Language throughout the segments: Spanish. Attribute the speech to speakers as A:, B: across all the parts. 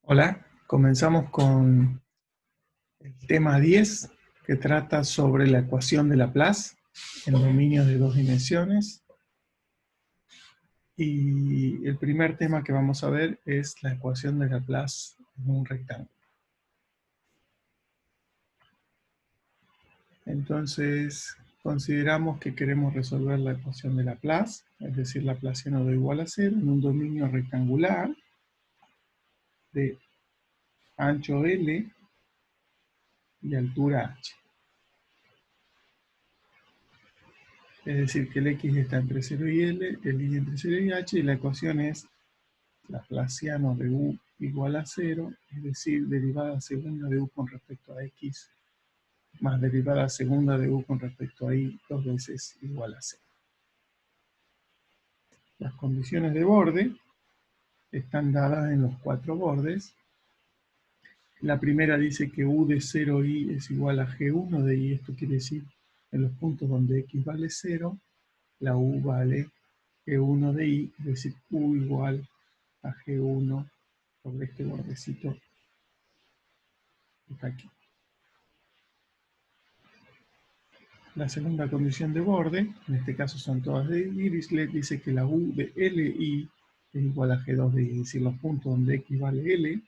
A: Hola, comenzamos con el tema 10 que trata sobre la ecuación de Laplace en dominios de dos dimensiones. Y el primer tema que vamos a ver es la ecuación de Laplace en un rectángulo. Entonces, consideramos que queremos resolver la ecuación de Laplace, es decir, Laplaciano de igual a 0, en un dominio rectangular de ancho L y altura h. Es decir, que el x está entre 0 y L, el y entre 0 y h, y la ecuación es Laplaciano de u igual a 0, es decir, derivada segunda de u con respecto a x, más derivada segunda de u con respecto a y, dos veces igual a 0. Las condiciones de borde están dadas en los cuatro bordes. La primera dice que u de 0i es igual a g1 de i, esto quiere decir en los puntos donde x vale 0, la u vale g1 de i, es decir, u igual a g1 sobre este bordecito que está aquí. La segunda condición de borde, en este caso son todas de Dirichlet, dice que la u de Li es igual a G2 de I, es decir, los puntos donde X vale L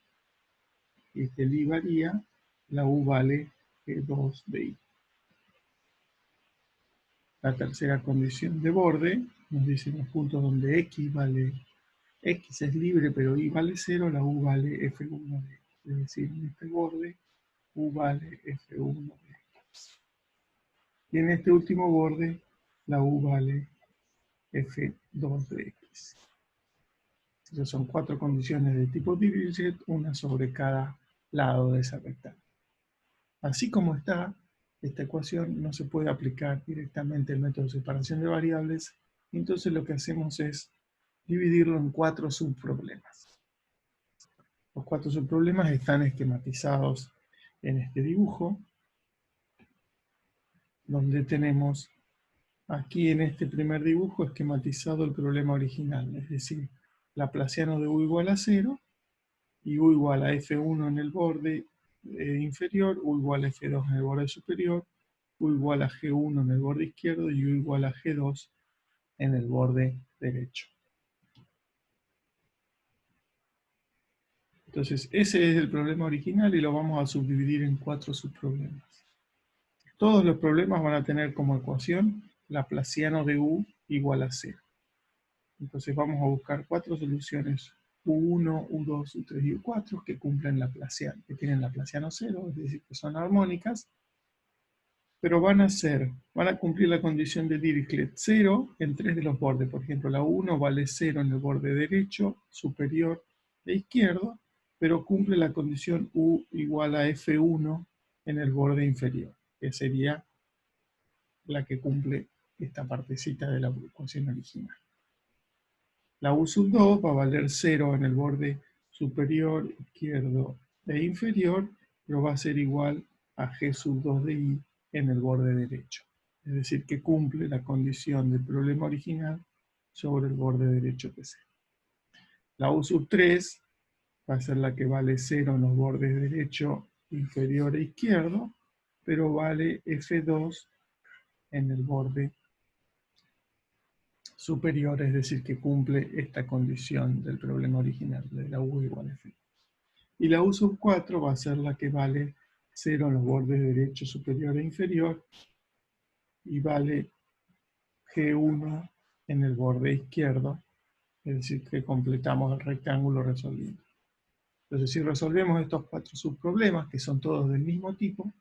A: y que el I varía, la u vale G2 de I. La tercera condición de borde nos dice los puntos donde X es libre pero I vale 0, la u vale F1 de X. Es decir, en este borde u vale F1 de X. Y en este último borde la u vale F2 de X. Entonces son cuatro condiciones de tipo Dirichlet, una sobre cada lado de ese rectángulo. Así como está, esta ecuación no se puede aplicar directamente el método de separación de variables, entonces lo que hacemos es dividirlo en cuatro subproblemas. Los cuatro subproblemas están esquematizados en este dibujo, donde tenemos aquí en este primer dibujo esquematizado el problema original, es decir, Laplaciano de u igual a 0, y u igual a F1 en el borde inferior, u igual a F2 en el borde superior, u igual a G1 en el borde izquierdo y u igual a G2 en el borde derecho. Entonces, ese es el problema original y lo vamos a subdividir en cuatro subproblemas. Todos los problemas van a tener como ecuación Laplaciano de u igual a 0. Entonces vamos a buscar cuatro soluciones U1, U2, U3 y U4 que cumplen Laplaciano, que tienen Laplaciano 0, es decir, que son armónicas, pero van a cumplir la condición de Dirichlet 0 en tres de los bordes. Por ejemplo, la 1 vale 0 en el borde derecho, superior e izquierdo, pero cumple la condición U igual a F1 en el borde inferior, que sería la que cumple esta partecita de la ecuación original. La U sub 2 va a valer 0 en el borde superior, izquierdo e inferior, pero va a ser igual a G sub 2 de I en el borde derecho. Es decir, que cumple la condición del problema original sobre el borde derecho que sea. La U sub 3 va a ser la que vale 0 en los bordes derecho, inferior e izquierdo, pero vale F2 en el borde superior, es decir, que cumple esta condición del problema original, de la U igual a F. Y la U sub 4 va a ser la que vale 0 en los bordes derecho, superior e inferior, y vale G1 en el borde izquierdo, es decir, que completamos el rectángulo resolviendo. Entonces, si resolvemos estos cuatro subproblemas, que son todos del mismo tipo,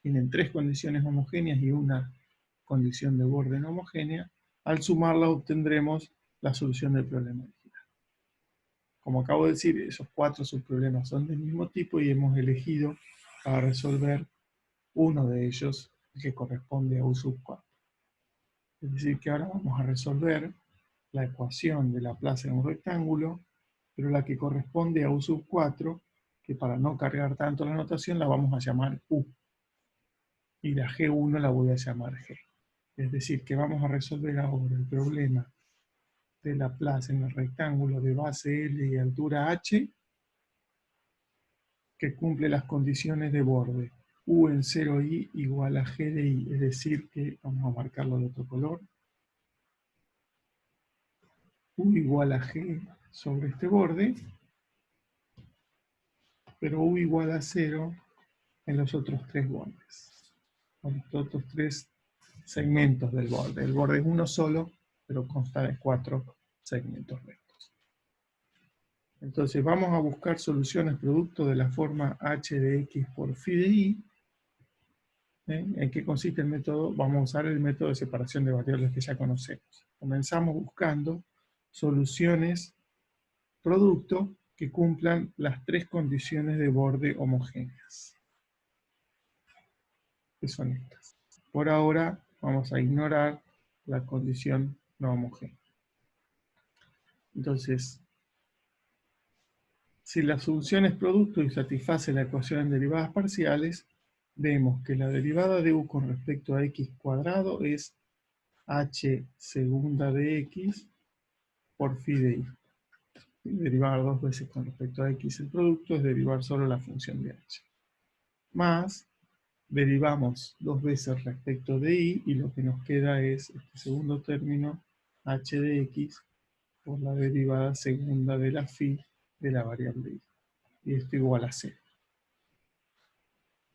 A: tienen tres condiciones homogéneas y una condición de borde no homogénea, al sumarla obtendremos la solución del problema original. Como acabo de decir, esos cuatro subproblemas son del mismo tipo y hemos elegido para resolver uno de ellos, el que corresponde a U sub 4. Es decir, que ahora vamos a resolver la ecuación de Laplace en un rectángulo, pero la que corresponde a U sub 4, que para no cargar tanto la notación la vamos a llamar U. Y la G1 la voy a llamar G. Es decir, que vamos a resolver ahora el problema de Laplace en el rectángulo de base L y altura H, que cumple las condiciones de borde. U en 0i igual a G de i, es decir que, vamos a marcarlo de otro color, U igual a G sobre este borde, pero U igual a 0 en los otros tres bordes, en los otros tres segmentos del borde. El borde es uno solo, pero consta de 4 segmentos rectos. Entonces vamos a buscar soluciones producto de la forma h de x por phi de i. ¿En qué consiste el método? Vamos a usar el método de separación de variables que ya conocemos. Comenzamos buscando soluciones producto que cumplan las tres condiciones de borde homogéneas, que son estas. Por ahora vamos a ignorar la condición no homogénea. Entonces, si la solución es producto y satisface la ecuación en derivadas parciales, vemos que la derivada de u con respecto a x cuadrado es h segunda de x por phi de i. Derivar dos veces con respecto a x el producto es derivar solo la función de h. Más, derivamos dos veces respecto de i y lo que nos queda es este segundo término h de x por la derivada segunda de la phi de la variable i. Y esto igual a 0.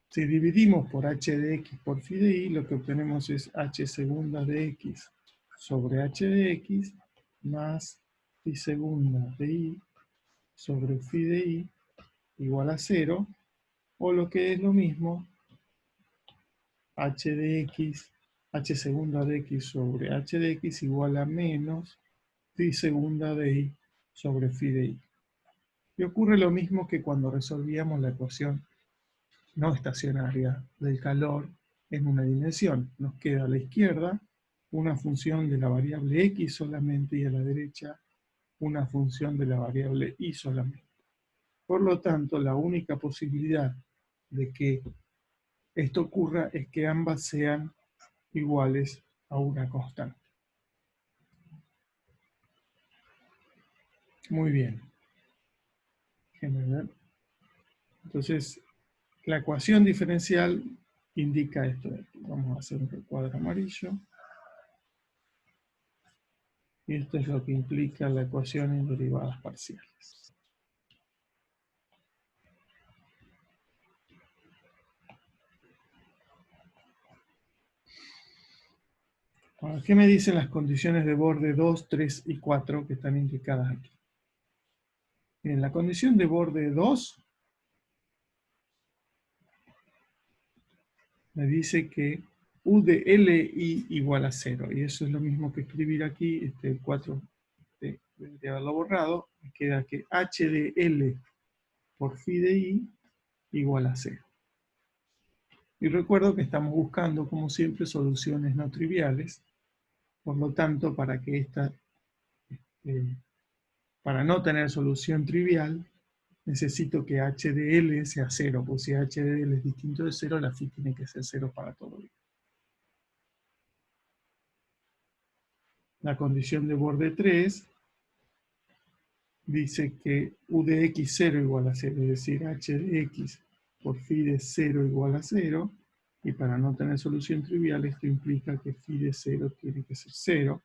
A: Si dividimos por h de x por phi de i, lo que obtenemos es h segunda de x sobre h de x más phi segunda de i sobre phi de i igual a 0, o lo que es lo mismo, h de x, h segunda de x sobre h de x igual a menos phi segunda de i sobre phi de i. Y ocurre lo mismo que cuando resolvíamos la ecuación no estacionaria del calor en una dimensión. Nos queda a la izquierda una función de la variable x solamente y a la derecha una función de la variable y solamente. Por lo tanto, la única posibilidad de que esto ocurra es que ambas sean iguales a una constante. Muy bien. Déjenme ver. Entonces, la ecuación diferencial indica esto de aquí. Vamos a hacer un recuadro amarillo. Y esto es lo que implica la ecuación en derivadas parciales. Ahora, ¿qué me dicen las condiciones de borde 2, 3 y 4 que están indicadas aquí? En la condición de borde 2 me dice que U de LI igual a 0. Y eso es lo mismo que escribir aquí, el 4 de haberlo borrado. Me queda que H de L por phi de I igual a 0. Y recuerdo que estamos buscando, como siempre, soluciones no triviales. Por lo tanto, para no tener solución trivial, necesito que h de L sea 0, pues si h de L es distinto de 0, la phi tiene que ser 0 para todo bien. La condición de borde 3 dice que u de x 0 igual a 0, es decir, h de x por phi de 0 igual a 0, y para no tener solución trivial, esto implica que phi de 0 tiene que ser 0,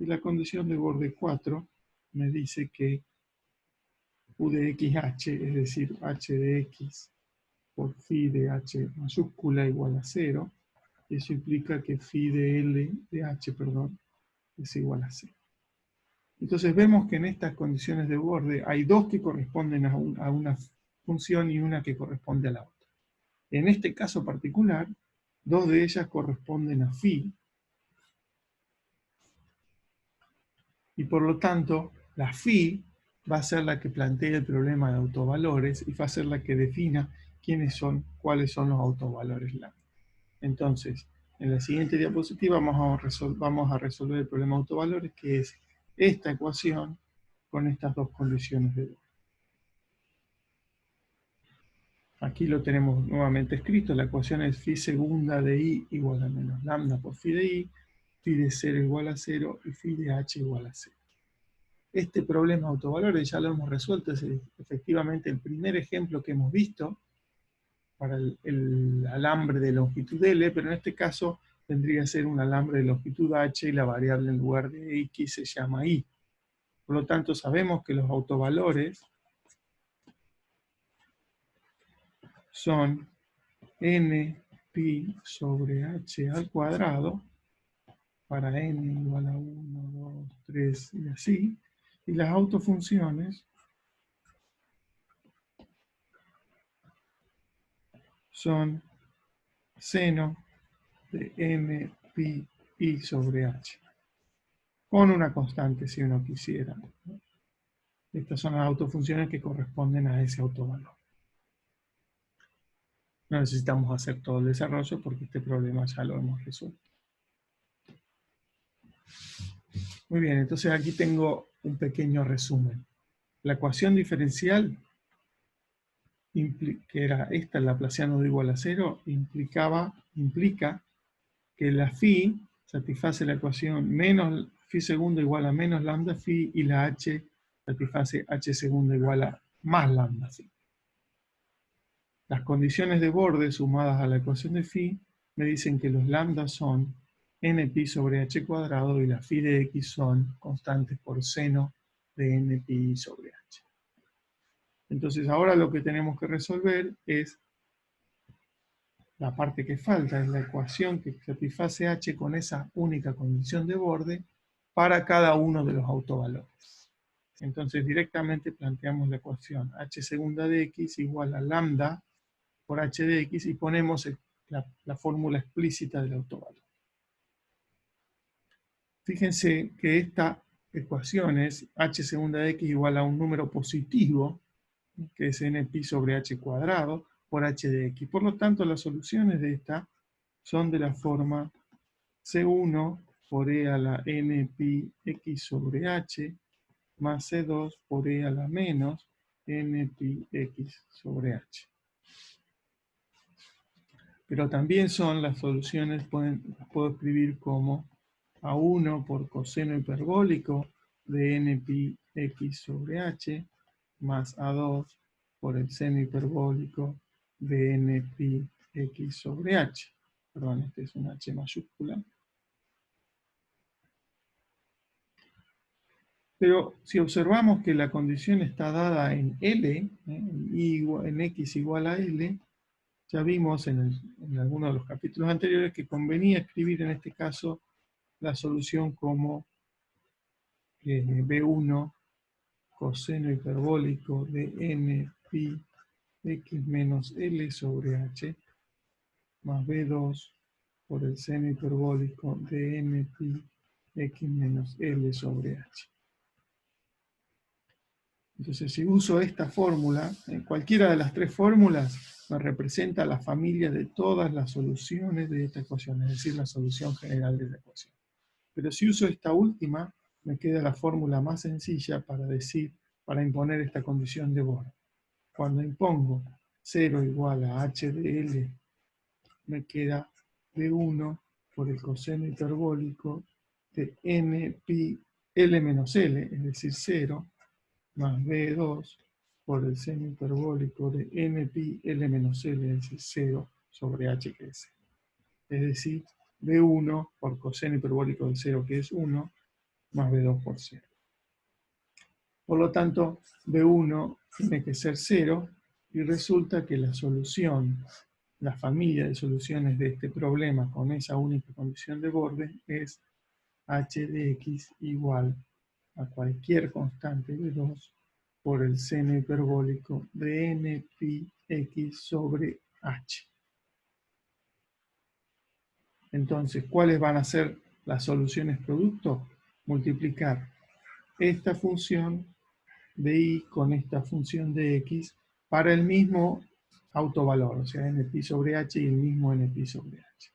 A: y la condición de borde 4 me dice que u de xh, es decir, h de x por phi de h mayúscula igual a 0, eso implica que phi de L de h, perdón, es igual a 0. Entonces vemos que en estas condiciones de borde hay dos que corresponden a una función y una que corresponde a la otra. En este caso particular, dos de ellas corresponden a phi, y por lo tanto la phi va a ser la que plantee el problema de autovalores y va a ser la que defina cuáles son los autovalores lambda. Entonces, en la siguiente diapositiva vamos a resolver el problema de autovalores, que es esta ecuación con estas dos condiciones de borde. Aquí lo tenemos nuevamente escrito. La ecuación es phi segunda de i igual a menos lambda por phi de i, phi de 0 igual a 0 y phi de h igual a 0. este problema de autovalores ya lo hemos resuelto, es efectivamente el primer ejemplo que hemos visto para el alambre de longitud L, pero en este caso tendría que ser un alambre de longitud H y la variable en lugar de X se llama Y. Por lo tanto, sabemos que los autovalores son n pi sobre h al cuadrado para n igual a 1, 2, 3 y así. Y las autofunciones son seno de n pi i sobre h, con una constante si uno quisiera. Estas son las autofunciones que corresponden a ese autovalor. No necesitamos hacer todo el desarrollo porque este problema ya lo hemos resuelto. Muy bien, entonces aquí tengo un pequeño resumen. La ecuación diferencial, que era esta, el laplaciano de igual a 0, implica que la phi satisface la ecuación menos phi segundo igual a menos lambda phi y la h satisface h segundo igual a más lambda phi. Las condiciones de borde sumadas a la ecuación de phi me dicen que los lambda son n pi sobre h cuadrado y la phi de x son constantes por seno de n pi sobre h. Entonces ahora lo que tenemos que resolver es la parte que falta, es la ecuación que satisface h con esa única condición de borde para cada uno de los autovalores. Entonces directamente planteamos la ecuación h segunda de x igual a lambda por h de x y ponemos la fórmula explícita del autovalor. Fíjense que esta ecuación es h segunda de x igual a un número positivo, que es n pi sobre h cuadrado, por h de x. Por lo tanto, las soluciones de esta son de la forma C1 por e a la n pi x sobre h más C2 por e a la menos n pi x sobre h. Pero también son las soluciones, las puedo escribir como A1 por coseno hiperbólico de n pi x sobre h más A2 por el seno hiperbólico de n pi x sobre h. Perdón, este es un h mayúscula. Pero si observamos que la condición está dada en L, en x igual a L, ya vimos en alguno de los capítulos anteriores que convenía escribir en este caso la solución como B1 coseno hiperbólico de n pi x menos L sobre h más B2 por el seno hiperbólico de n pi x menos L sobre h. Entonces, si uso esta fórmula, cualquiera de las tres fórmulas me representa la familia de todas las soluciones de esta ecuación, es decir, la solución general de la ecuación. Pero si uso esta última, me queda la fórmula más sencilla para imponer esta condición de borde. Cuando impongo 0 igual a h de L, me queda B1 por el coseno hiperbólico de n pi L menos L, es decir, 0, más B2 por el seno hiperbólico de n pi L menos L, es decir, 0 sobre h que es 0. Es decir, B1 por coseno hiperbólico de 0 que es 1, más B2 por 0. Por lo tanto, B1 tiene que ser 0 y resulta que la solución, la familia de soluciones de este problema con esa única condición de borde es h de x igual a cualquier constante B2 por el seno hiperbólico de n pi x sobre h. Entonces, ¿cuáles van a ser las soluciones producto? Multiplicar esta función de y con esta función de x para el mismo autovalor, o sea, n pi sobre h y el mismo n pi sobre h.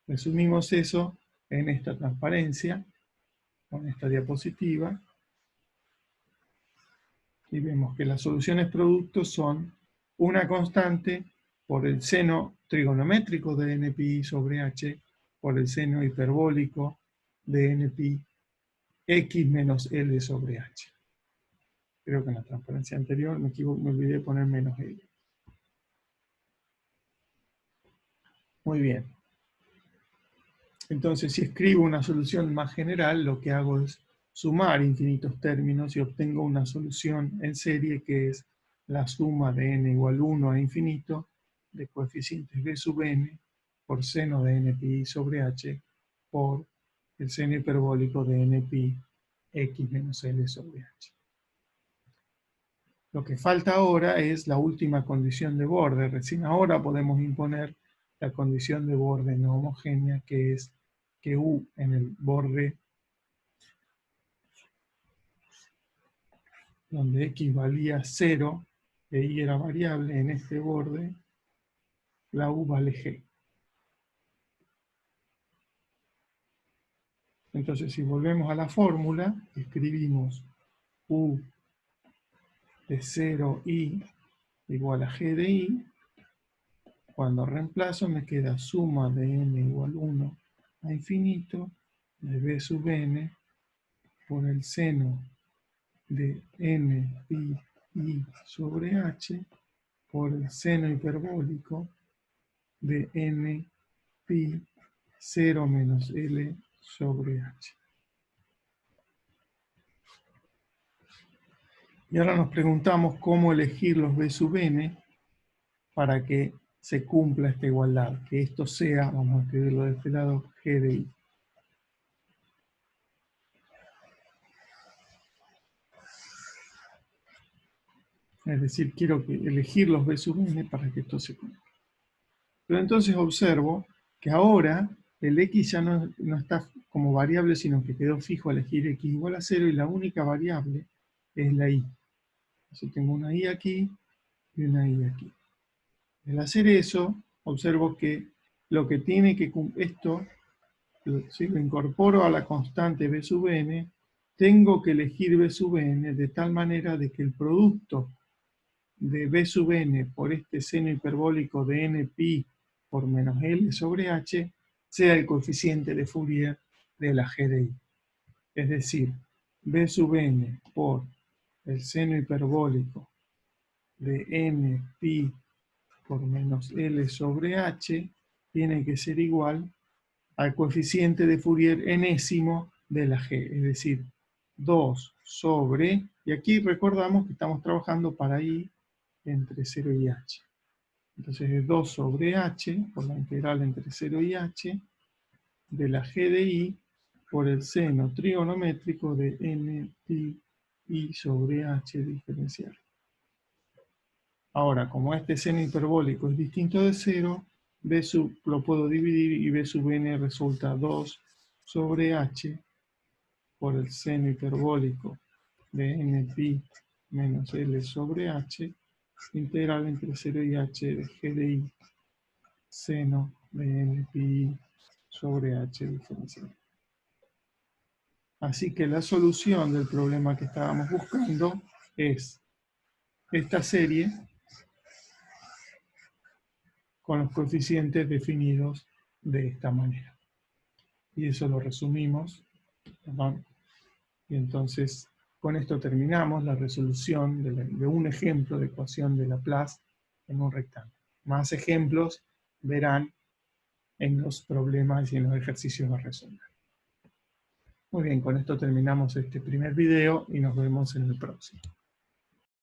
A: Resumimos eso en esta transparencia, con esta diapositiva, y vemos que las soluciones producto son una constante por el seno trigonométrico de npi sobre h, por el seno hiperbólico de npi X menos L sobre H. Creo que en la transparencia anterior me olvidé de poner menos L. Muy bien. Entonces, si escribo una solución más general, lo que hago es sumar infinitos términos y obtengo una solución en serie que es la suma de n igual 1 a infinito de coeficientes b sub n por seno de n pi sobre h por el seno hiperbólico de n pi x menos l sobre h. Lo que falta ahora es la última condición de borde. Recién ahora podemos imponer la condición de borde no homogénea, que es que U en el borde donde X valía 0 e Y era variable, en este borde la U vale G. Entonces, si volvemos a la fórmula, escribimos U de 0i igual a G de I. Cuando reemplazo me queda suma de n igual 1 a infinito de b sub n por el seno de n pi i sobre h por el seno hiperbólico de n pi 0 menos L sobre H. Y ahora nos preguntamos cómo elegir los B sub n para que se cumpla esta igualdad, que esto sea, vamos a escribirlo de este lado, G de I. Es decir, quiero elegir los B sub n para que esto se cumpla. Pero entonces observo que ahora el X ya no está como variable, sino que quedó fijo a elegir X igual a 0 y la única variable es la Y. Entonces tengo una Y aquí y una Y aquí. Al hacer eso, observo que lo que tiene que esto, si lo incorporo a la constante B sub n, tengo que elegir B sub n de tal manera de que el producto de B sub n por este seno hiperbólico de n pi por menos L sobre H sea el coeficiente de Fourier de la G de I. Es decir, B sub n por el seno hiperbólico de n pi por menos L sobre H tiene que ser igual al coeficiente de Fourier enésimo de la G, es decir, 2 sobre, y aquí recordamos que estamos trabajando para I entre 0 y H. Entonces es 2 sobre H, por la integral entre 0 y H, de la G de I por el seno trigonométrico de n pi I sobre H diferencial. Ahora, como este seno hiperbólico es distinto de 0, B sub lo puedo dividir y B sub n resulta 2 sobre H por el seno hiperbólico de n pi menos L sobre H, integral entre 0 y H de G de I, seno de n pi sobre H diferencial. Así que la solución del problema que estábamos buscando es esta serie con los coeficientes definidos de esta manera. Y eso lo resumimos, perdón. Y entonces con esto terminamos la resolución de un ejemplo de ecuación de Laplace en un rectángulo. Más ejemplos verán en los problemas y en los ejercicios a resolver. Muy bien, con esto terminamos este primer video y nos vemos en el próximo.